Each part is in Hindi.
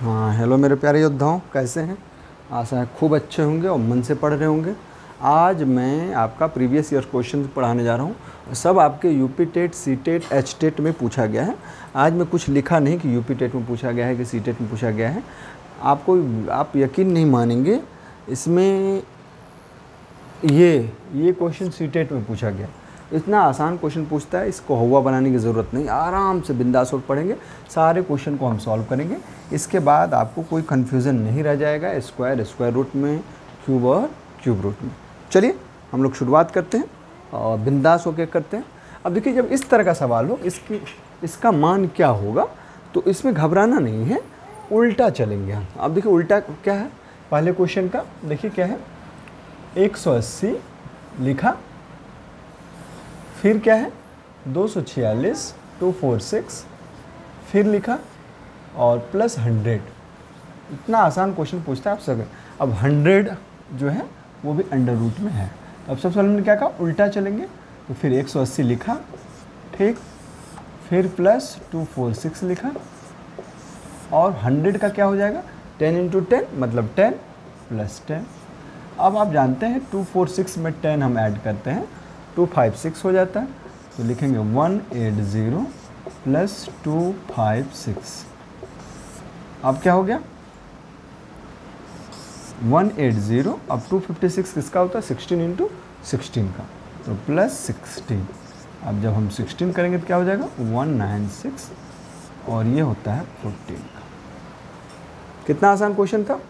हाँ, हेलो मेरे प्यारे योद्धाओं, कैसे हैं? आशा है खूब अच्छे होंगे और मन से पढ़ रहे होंगे। आज मैं आपका प्रीवियस ईयर क्वेश्चन पढ़ाने जा रहा हूँ। सब आपके UP TET, C TET, H TET में पूछा गया है। आज मैं कुछ लिखा नहीं कि यूपी टेट में पूछा गया है कि सी टेट में पूछा गया है। आप यकीन नहीं मानेंगे, इसमें ये क्वेश्चन सी टेट में पूछा गया। इतना आसान क्वेश्चन पूछता है, इसको हुआ बनाने की ज़रूरत नहीं। आराम से बिंदास होकर पढ़ेंगे, सारे क्वेश्चन को हम सॉल्व करेंगे। इसके बाद आपको कोई कन्फ्यूज़न नहीं रह जाएगा स्क्वायर रूट में, क्यूब और क्यूब रूट में। चलिए हम लोग शुरुआत करते हैं और बिंदास होकर करते हैं। अब देखिए, जब इस तरह का सवाल हो, इसका मान क्या होगा, तो इसमें घबराना नहीं है, उल्टा चलेंगे हम। अब देखिए उल्टा क्या है, पहले क्वेश्चन का देखिए क्या है, 180 लिखा, फिर क्या है 246, 246, फिर लिखा और प्लस 100। इतना आसान क्वेश्चन पूछता है आप सब। अब 100 जो है वो भी अंडर रूट में है। अब सबसे पहले हमने क्या कहा, उल्टा चलेंगे। तो फिर 180 लिखा, ठीक, फिर प्लस 246 लिखा, और 100 का क्या हो जाएगा, 10 × 10 मतलब 10 प्लस 10। अब आप जानते हैं 246 में 10 हम ऐड करते हैं, 256 हो जाता है। तो लिखेंगे 180 प्लस 256। अब क्या हो गया, 180। अब 256 किसका होता है, 16 × 16 का, तो प्लस 16। अब जब हम 16 करेंगे तो क्या हो जाएगा, 196, और ये होता है 14 का। कितना आसान क्वेश्चन था।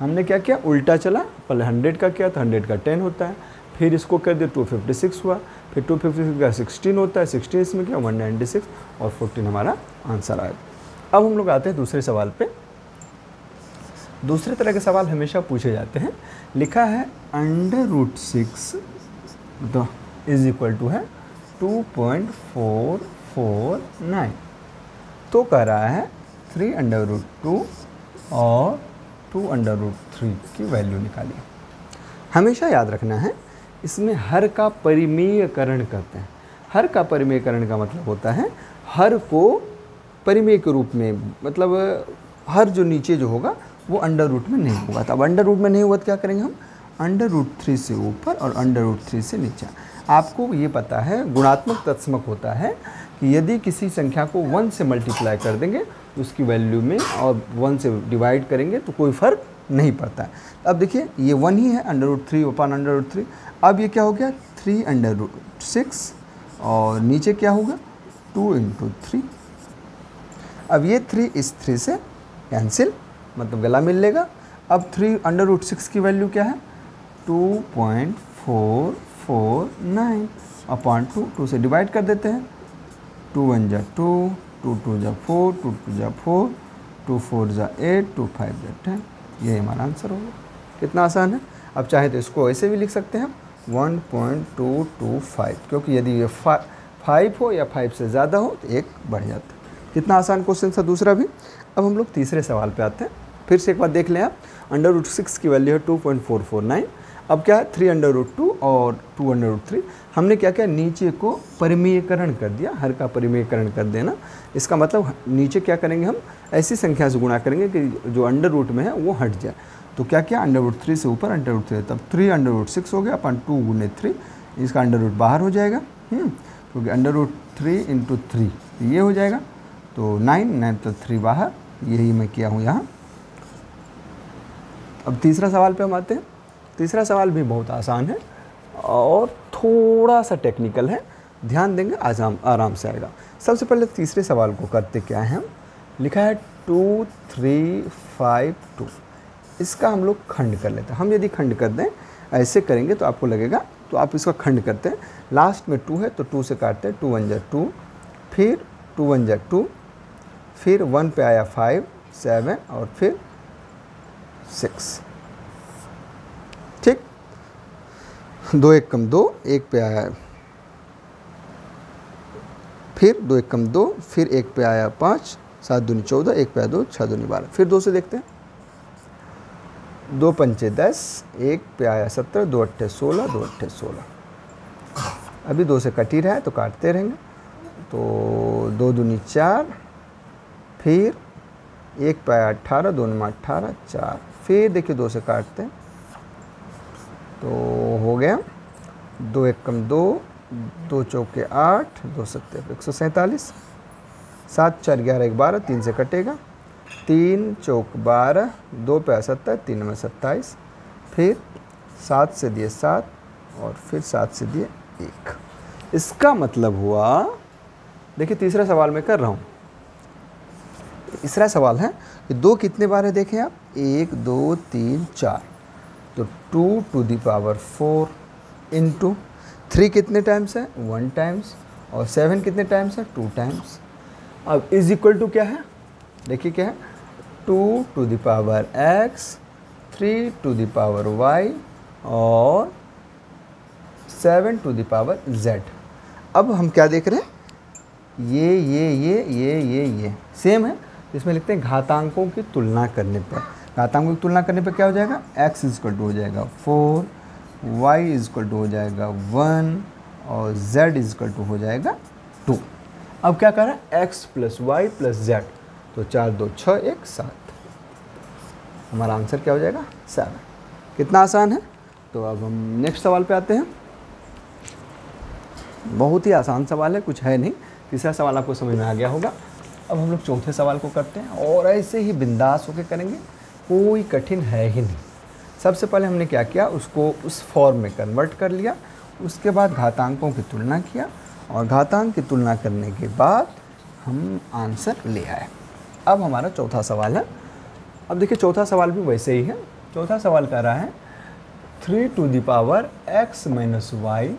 हमने क्या किया, उल्टा चला। पहले 100 का किया तो 100 का 10 होता है, फिर इसको कर दिया 256 हुआ, फिर 256 का 16 होता है, 16 इसमें क्या 196, और 14 हमारा आंसर आएगा। अब हम लोग आते हैं दूसरे सवाल पे। दूसरे तरह के सवाल हमेशा पूछे जाते हैं। लिखा है √6 तो इज इक्वल टू है 2.449। तो कह रहा है 3√2 और 2√3 की वैल्यू निकालिए। हमेशा याद रखना है, इसमें हर का परिमेयकरण करते हैं। हर का परिमेयकरण का मतलब होता है हर को परिमेय के रूप में, मतलब हर जो नीचे जो होगा वो अंडर रूट में नहीं होगा। तो अब अंडर रूट में नहीं हुआ तो क्या करेंगे हम, √3 से ऊपर और √3 से नीचे। आपको ये पता है गुणात्मक तत्समक होता है कि यदि किसी संख्या को 1 से मल्टीप्लाई कर देंगे तो उसकी वैल्यू में, और 1 से डिवाइड करेंगे तो कोई फ़र्क नहीं पड़ता है। अब देखिए ये 1 ही है, √3/√3। अब ये क्या हो गया, 3√6, और नीचे क्या होगा 2 × 3। अब ये 3 इस 3 से कैंसिल, मतलब गला मिल लेगा। अब 3√6 की वैल्यू क्या है, 2.449 2 से डिवाइड कर देते हैं। 2 1 जा 2, 2 2 जा 4, 2 2 जा 4, 2 4 जा 8, 2 5 जा 10। यही हमारा आंसर होगा। कितना आसान है। अब चाहे तो इसको ऐसे भी लिख सकते हैं 1.225, क्योंकि यदि ये 5 हो या 5 से ज़्यादा हो तो 1 बढ़ जाता है। कितना आसान क्वेश्चन था दूसरा भी। अब हम लोग तीसरे सवाल पे आते हैं। फिर से एक बार देख लें आप, √6 की वैल्यू है 2.449। अब क्या है, 3√2 और 2√3। हमने क्या किया, नीचे को परिमेयकरण कर दिया, हर का परिमेयकरण कर देना। इसका मतलब नीचे क्या करेंगे, हम ऐसी संख्या से गुणा करेंगे कि जो अंडर रूट में है वो हट जाए। तो क्या किया, √3 से ऊपर √3, तब 3√6 हो गया अपन 2 × 3। इसका अंडर रूट बाहर हो जाएगा, क्योंकि √3 × 3 ये हो जाएगा, तो 9 तो 3 बाहर। यही मैं किया हूँ यहाँ। अब तीसरा सवाल पे हम आते हैं। तीसरा सवाल भी बहुत आसान है और थोड़ा सा टेक्निकल है, ध्यान देंगे आराम से आएगा। सबसे पहले तीसरे सवाल को करते क्या है, हम लिखा है 2 3 5 2। इसका हम लोग खंड कर लेते हैं। हम यदि खंड कर दें, ऐसे करेंगे तो आपको लगेगा, तो आप इसका खंड करते हैं। लास्ट में 2 है तो 2 से काटते हैं, 2 1 जा 2, फिर 2 1 जा 2, फिर 1 पे आया 5 7 और फिर 6, ठीक। 2 1 कम 2, 1 पे आया, फिर 2 1 कम 2, फिर 1 पे आया 5, 7 दूनी 14, 1 पे आया 2, 6 दूनी 12। फिर 2 से देखते हैं, 2 पंचे 10, 1 पे आया 17, 2 अट्ठे 16, 2 अट्ठे 16। अभी 2 से कट ही रहा है तो काटते रहेंगे। तो 2 दूनी 4, फिर 1 पे आया 18, 2 में 18, 4, फिर देखिए 2 से काटते हैं तो हो गया 2 एक कम 2, 2 चौके 8, 2 सत्ते 147, 7 4 11 1 12, 3 से कटेगा, 3 चौक 12, 2 पे 70, 3 में 27, फिर 7 से दिए 7 और फिर 7 से दिए 1। इसका मतलब हुआ, देखिए तीसरा सवाल मैं कर रहा हूँ। तीसरा सवाल है कि 2 कितने बार है, देखें आप, 1 2 3 4, तो 2 टू द पावर 4 इंटू 3 कितने टाइम्स है, 1 टाइम्स, और 7 कितने टाइम्स है, 2 टाइम्स। अब इज इक्वल टू क्या है, देखिए क्या है, 2 to the power x, 3 to the power y और 7 टू द पावर z। अब हम क्या देख रहे हैं, ये सेम है, इसमें लिखते हैं घातांकों की तुलना करने पर। घातांकों की तुलना करने पर क्या हो जाएगा, x इक्वल टू हो जाएगा 4, y इक्वल टू हो जाएगा 1 और z इक्वल टू हो जाएगा 2। अब क्या कर रहा है, x plus y plus z, तो 4 2 6 1 7, हमारा आंसर क्या हो जाएगा 7। कितना आसान है। तो अब हम नेक्स्ट सवाल पे आते हैं। बहुत ही आसान सवाल है, कुछ है नहीं। तीसरा सवाल आपको समझ में आ गया होगा। अब हम लोग चौथे सवाल को करते हैं और ऐसे ही बिंदास होकर करेंगे, कोई कठिन है ही नहीं। सबसे पहले हमने क्या किया, उसको उस फॉर्म में कन्वर्ट कर लिया, उसके बाद घातांकों की तुलना किया और घातांक की तुलना करने के बाद हम आंसर ले आए। अब हमारा चौथा सवाल है। अब देखिए चौथा सवाल भी वैसे ही है। चौथा सवाल कह रहा है 3 to the power x minus y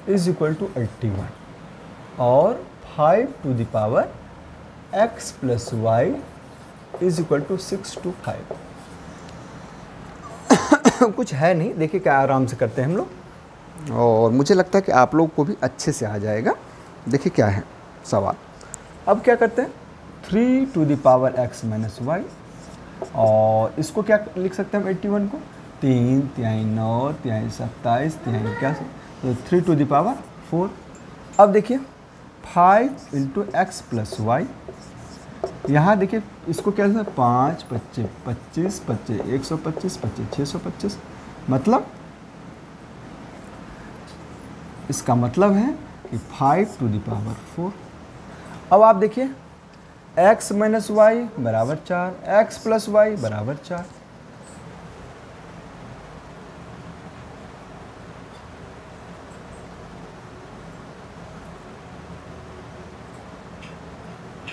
is equal to 81 और 5 to the power x plus y is equal to 6 to 5। कुछ है नहीं, देखिए क्या आराम से करते हैं हम लोग और मुझे लगता है कि आप लोग को भी अच्छे से आ जाएगा। देखिए क्या है सवाल। अब क्या करते हैं, 3 to the power x minus y और इसको क्या लिख सकते हैं हम 81 को, 3 3 9 3 27 3 81, तो 3 टू द पावर 4। अब देखिए 5 इंटू एक्स प्लस वाई, यहाँ देखिए इसको क्या है, 5 25 25 25 125 25 625, मतलब इसका मतलब है कि 5 टू द पावर 4। अब आप देखिए x माइनस वाई बराबर 4, x प्लस वाई बराबर 4।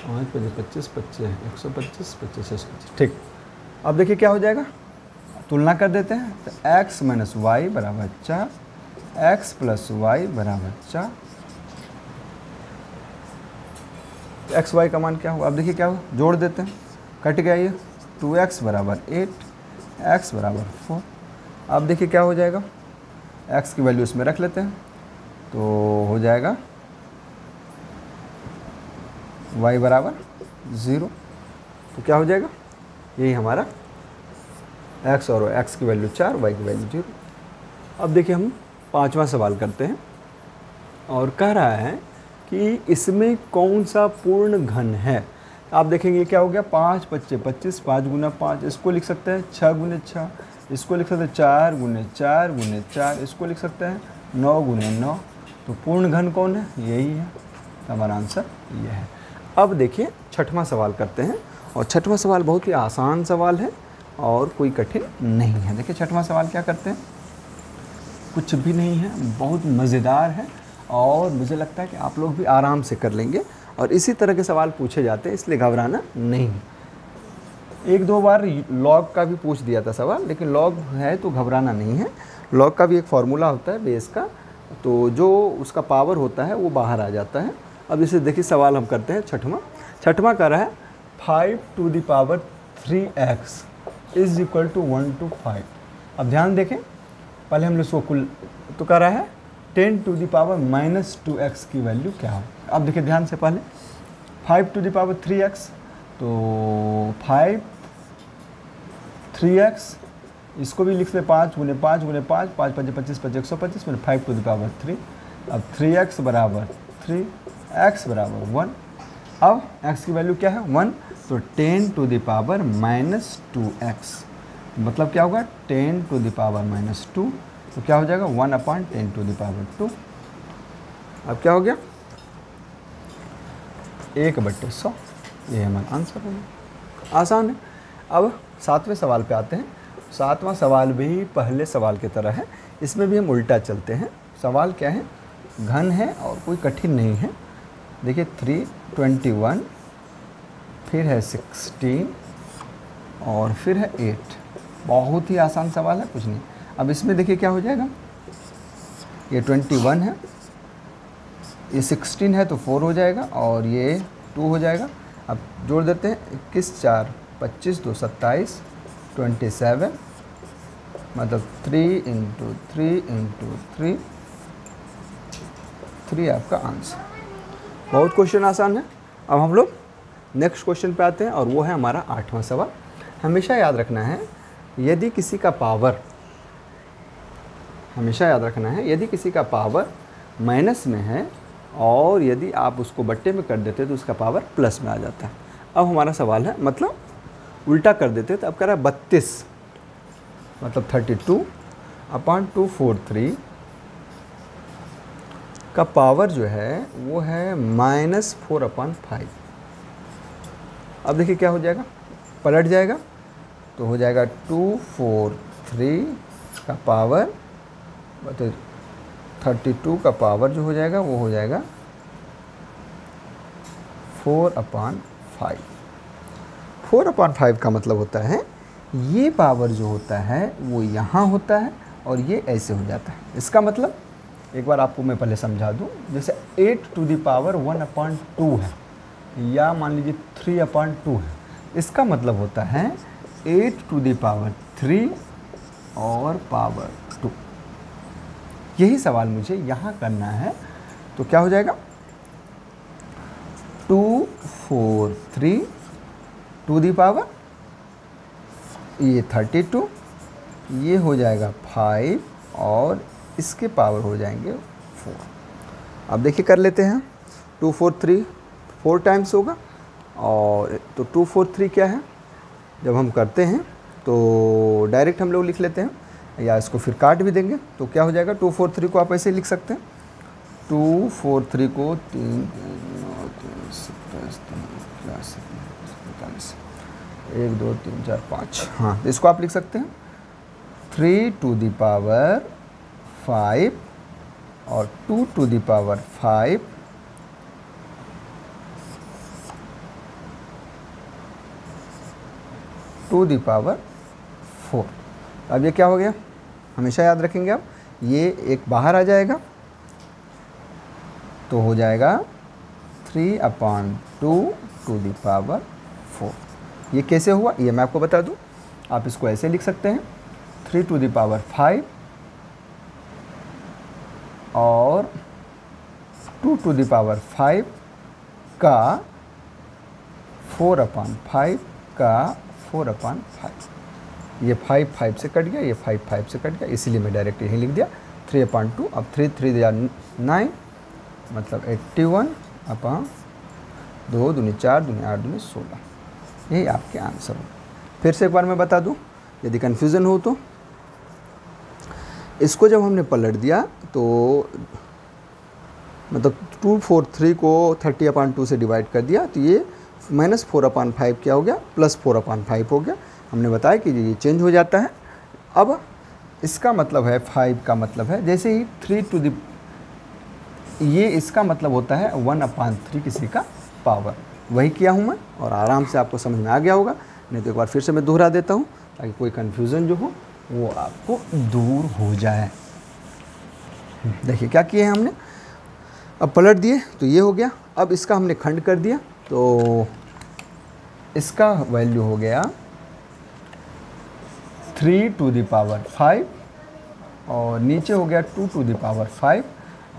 पाँच 25 25 125 25 625, ठीक। अब देखिए क्या हो जाएगा, तुलना कर देते हैं। तो x माइनस वाई बराबर 4, x प्लस वाई बराबर 4, एक्स वाई का मान क्या होगा। अब देखिए क्या होगा, जोड़ देते हैं, कट गया ये, 2x बराबर 8, x बराबर 4। अब देखिए क्या हो जाएगा, x की वैल्यू इसमें रख लेते हैं तो हो जाएगा y बराबर 0। तो क्या हो जाएगा, यही हमारा x और x की वैल्यू 4, y की वैल्यू 0। अब देखिए हम पांचवा सवाल करते हैं और कह रहा है कि इसमें कौन सा पूर्ण घन है। आप देखेंगे क्या हो गया, 5 25 25, 5 गुना 5, इसको लिख सकते हैं 6 गुने 6, इसको लिख सकते हैं 4 गुने 4 गुने 4, इसको लिख सकते हैं 9 गुने 9। तो पूर्ण घन कौन है, यही है। तो हमारा आंसर ये है। अब देखिए छठवां सवाल करते हैं और छठवां सवाल बहुत ही आसान सवाल है और कोई कठिन नहीं है। देखिए छठवां सवाल क्या करते हैं, कुछ भी नहीं है, बहुत मज़ेदार है और मुझे लगता है कि आप लोग भी आराम से कर लेंगे। और इसी तरह के सवाल पूछे जाते हैं, इसलिए घबराना नहीं। एक दो बार लॉग का भी पूछ दिया था सवाल, लेकिन लॉग है तो घबराना नहीं है। लॉग का भी एक फार्मूला होता है बेस का, तो जो उसका पावर होता है वो बाहर आ जाता है। अब इसे देखिए सवाल हम करते हैं छठवां कर रहा है 5 to the power 3x is equal to 1 to 5। अब ध्यान देखें, पहले हम लोग इसको कुल तो कर रहा है 10 to the power minus 2x की वैल्यू क्या हो। अब देखिए ध्यान से, पहले 5 टू द पावर 3x, तो 5 3x, इसको भी लिख ले 5 गुने 5 गुने 5, 5 5 25 25 125 मैंने 5 टू द पावर 3। अब 3x बराबर 3, x बराबर 1, अब x की वैल्यू क्या है 1, तो 10 to the power minus 2x, मतलब क्या होगा 10 टू द पावर माइनस 2, तो क्या हो जाएगा 1/10 टू द पावर 2। अब क्या हो गया 1/100, ये हमारा आंसर होगा। आसान है। अब 7वें सवाल पे आते हैं। 7वां सवाल भी पहले सवाल की तरह है, इसमें भी हम उल्टा चलते हैं। सवाल क्या है, घन है और कोई कठिन नहीं है। देखिए 321, फिर है 16 और फिर है 8। बहुत ही आसान सवाल है, कुछ नहीं। अब इसमें देखिए क्या हो जाएगा, ये 21 है, ये 16 है तो 4 हो जाएगा और ये 2 हो जाएगा। अब जोड़ देते हैं, 21 4 25 2 27 27, मतलब 3 × 3 × 3 आपका आंसर। बहुत क्वेश्चन आसान है। अब हम लोग नेक्स्ट क्वेश्चन पे आते हैं और वो है हमारा 8वां सवाल। हमेशा याद रखना है, यदि किसी का पावर, हमेशा याद रखना है यदि किसी का पावर माइनस में है और यदि आप उसको बट्टे में कर देते तो उसका पावर प्लस में आ जाता है। अब हमारा सवाल है, मतलब उल्टा कर देते तो अब कह रहा है 32, मतलब 32/243 का पावर जो है वो है -4/5। अब देखिए क्या हो जाएगा, पलट जाएगा तो हो जाएगा 243 का पावर, मतलब 32 का पावर जो हो जाएगा वो हो जाएगा 4/5। 4/5 का मतलब होता है ये पावर जो होता है वो यहाँ होता है और ये ऐसे हो जाता है। इसका मतलब एक बार आपको मैं पहले समझा दूँ, जैसे 8 टू द पावर 1/2 है या मान लीजिए 3/2 है। इसका मतलब होता है 8 टू द पावर 3 और पावर 2। यही सवाल मुझे यहाँ करना है, तो क्या हो जाएगा 243 टू द पावर, ये 32, ये हो जाएगा 5 और इसके पावर हो जाएंगे 4। अब देखिए कर लेते हैं, 243 4 टाइम्स होगा और तो 243 क्या है, जब हम करते हैं तो डायरेक्ट हम लोग लिख लेते हैं या इसको फिर काट भी देंगे तो क्या हो जाएगा, 243 को आप ऐसे लिख सकते हैं, 243 को 3 1 2 3 4 5, हाँ तो इसको आप लिख सकते हैं 3 टू द पावर 5 और 2 to the power 5 to the power 4। अब ये क्या हो गया, हमेशा याद रखेंगे आप, ये एक बाहर आ जाएगा तो हो जाएगा 3/2 टू द पावर 4। ये कैसे हुआ ये मैं आपको बता दूं, आप इसको ऐसे लिख सकते हैं 3 टू द पावर 5 और 2 टू द पावर 5 का 4/5 का 4/5। ये 5 से कट गया, ये 5 से कट गया, इसीलिए मैं डायरेक्ट यही लिख दिया 3/2। अब 3 3 9, मतलब 81/2 दूनी 4 दूनी 8 दूनी 16। यही आपके आंसर हो। फिर से एक बार मैं बता दूं, यदि कन्फ्यूज़न हो तो इसको जब हमने पलट दिया तो मतलब 243 को 30/2 से डिवाइड कर दिया तो ये -4/5 क्या हो गया, +4/5 हो गया। हमने बताया कि ये चेंज हो जाता है। अब इसका मतलब है 5 का मतलब है जैसे ही 3 टू द, ये इसका मतलब होता है 1/3 किसी का पावर। वही किया हूँ मैं और आराम से आपको समझ में आ गया होगा। नहीं तो एक बार फिर से मैं दोहरा देता हूँ ताकि कोई कन्फ्यूज़न जो हो वो आपको दूर हो जाए। देखिए क्या किए हैं हमने, अब पलट दिए तो ये हो गया। अब इसका हमने खंड कर दिया तो इसका वैल्यू हो गया 3 टू द पावर 5 और नीचे हो गया 2 टू द पावर 5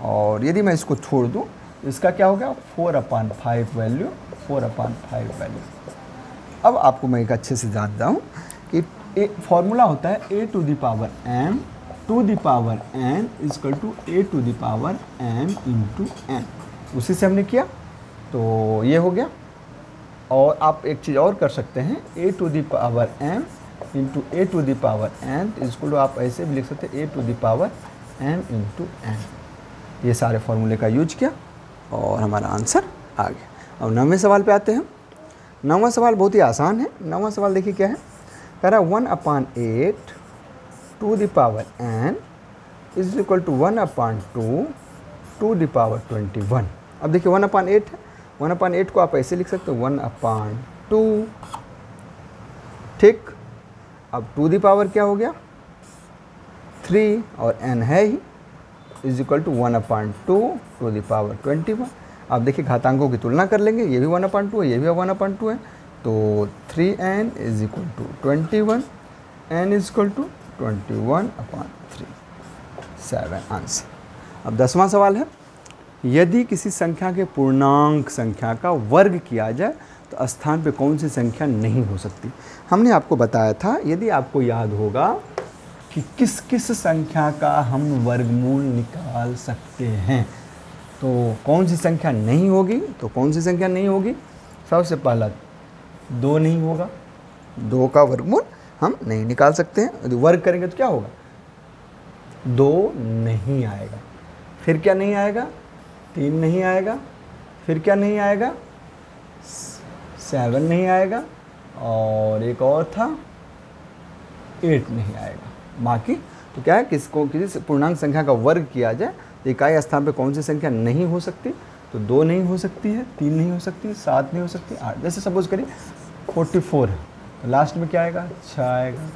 और यदि मैं इसको छोड़ दूँ इसका क्या हो गया 4/5 वैल्यू, 4/5 वैल्यू। अब आपको मैं एक अच्छे से जानता हूँ कि फॉर्मूला होता है a to the power m to the power n equal to a to the power m into n। उसी से हमने किया तो ये हो गया। और आप एक चीज़ और कर सकते हैं, a to the power m into a to the power n, इसको आप ऐसे भी लिख सकते हैं a to the power m into n। ये सारे फॉर्मूले का यूज किया और हमारा आंसर आ गया। अब 9वें सवाल पे आते हैं। 9वां सवाल बहुत ही आसान है। 9वां सवाल देखिए क्या है, कह रहा है 1/8 to the power n is equal to 1/2 to the power 21। अब देखिए 1/8 है, 1/8 को आप ऐसे लिख सकते हो 1/2, ठीक। अब टू दी पावर क्या हो गया 3 और n है ही, is equal to 1/2 to the power 21। अब देखिए घातांकों की तुलना कर लेंगे, ये भी 1/2 है, ये भी 1/2 है, तो 3n is equal to 21, n is equal to 21/3, 7 answer. अब 10वां सवाल है, यदि किसी संख्या के पूर्णांक संख्या का वर्ग किया जाए तो स्थान पे कौन सी संख्या नहीं हो सकती। हमने आपको बताया था, यदि आपको याद होगा कि किस किस संख्या का हम वर्गमूल निकाल सकते हैं, तो कौन सी संख्या नहीं होगी, तो कौन सी संख्या नहीं होगी, सबसे पहला 2 नहीं होगा, 2 का वर्गमूल हम नहीं निकाल सकते हैं। यदि वर्ग करेंगे तो क्या होगा, 2 नहीं आएगा। फिर क्या नहीं आएगा, 3 नहीं आएगा। फिर क्या नहीं आएगा, 7 नहीं आएगा, और एक और था 8 नहीं आएगा। बाकी तो क्या है, किसी पूर्णांक संख्या का वर्ग किया जाए तो इकाई स्थान पे कौन सी संख्या नहीं हो सकती, तो 2 नहीं हो सकती है, 3 नहीं हो सकती, 7 नहीं हो सकती, 8। जैसे सपोज करिए 44 है, तो लास्ट में क्या आएगा, 6 आएगा।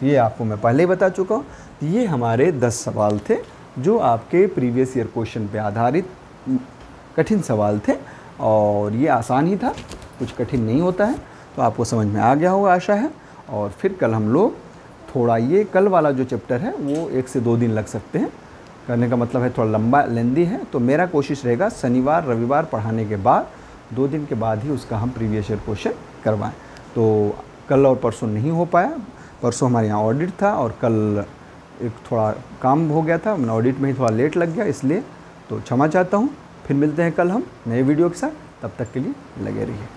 ये आपको मैं पहले ही बता चुका हूँ। ये हमारे 10 सवाल थे जो आपके प्रीवियस ईयर क्वेश्चन पे आधारित कठिन सवाल थे, और ये आसान ही था, कुछ कठिन नहीं होता है। तो आपको समझ में आ गया होगा आशा है। और फिर कल हम लोग थोड़ा, ये कल वाला जो चैप्टर है वो 1 से 2 दिन लग सकते हैं करने का, मतलब है थोड़ा लंबा लेंदी है। तो मेरा कोशिश रहेगा शनिवार रविवार पढ़ाने के बाद 2 दिन के बाद ही उसका हम प्रीवियस ईयर क्वेश्चन करवाएं। तो कल और परसों नहीं हो पाया, परसों हमारे यहाँ ऑडिट था और कल एक थोड़ा काम हो गया था, मैंने ऑडिट में ही थोड़ा लेट लग गया, इसलिए तो क्षमा चाहता हूँ। फिर मिलते हैं कल हम नए वीडियो के साथ, तब तक के लिए लगे रहिए।